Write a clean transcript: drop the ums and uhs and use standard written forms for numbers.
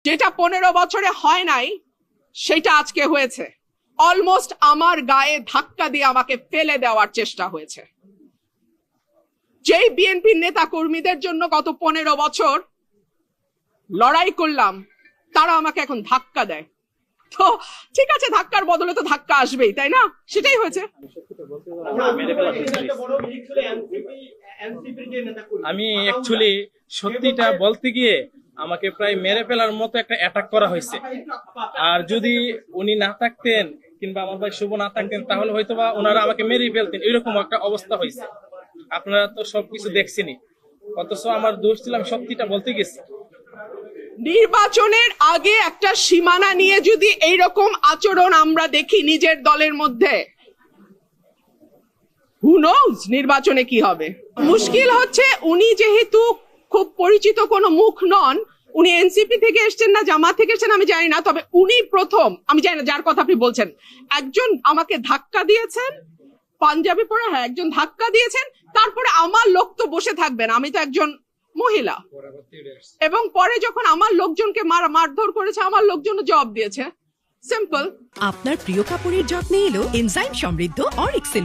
যেটা 15 বছরে হয় নাই সেটা আজকে হয়েছে। অলমোস্ট আমার গায়ে ধাক্কা দিয়ে আমাকে ফেলে দেওয়ার চেষ্টা হয়েছে। যেই বিএনপির নেতা কর্মীদের জন্য গত 15 বছর লড়াই করলাম, তারা আমাকে এখন ধাক্কা দেয়। তো ঠিক আছে, ধাক্কার বদলে তো ধাক্কা আসবেই, তাই না? সেটাই হয়েছে। আমি অ্যাকচুয়ালি সত্যিটা বলতে গিয়ে আমাকে প্রায় মেরে ফেলার মতো একটা অ্যাটাক করা হয়েছে। আর যদি উনি না থাকতেন কিংবা আমার ভাই শুভ না থাকতেন তাহলে হয়তোবা ওনারা আমাকে মেরে ফেলতেন, এরকম একটা অবস্থা হয়েছে। আপনারা তো সবকিছু দেখছেনই, অথচ আমার দোষ ছিল, আমি সত্যিটা বলতে গেছি। নির্বাচনের আগে একটা সীমানা নিয়ে যদি এইরকম আচরণ আমরা দেখি নিজের দলের মধ্যে, হু নোজ নির্বাচনে কি হবে। মুশকিল হচ্ছে উনি যেহেতু খুব পরিচিত কোনো মুখ নন, উনি এনসিপি থেকে এসেছেন না জামাত থেকে এসেছেন আমি জানি না, তবে উনি প্রথম, আমি জানি না যার কথা আপনি বলছেন, একজন আমাকে ধাক্কা দিয়েছেন, পাঞ্জাবি পরে, হ্যাঁ একজন ধাক্কা দিয়েছেন। তারপরে আমার লোক তো বসে থাকবেন, আমি তো একজন মহিলা, এবং পরে যখন আমার লোকজনকে মারধর করেছে আমার লোকজন জবাব দিয়েছে। সিম্পল। আপনার প্রিয় কাপড়ের যত্নে এলো এনজাইম সমৃদ্ধ অরিক সিল্ক।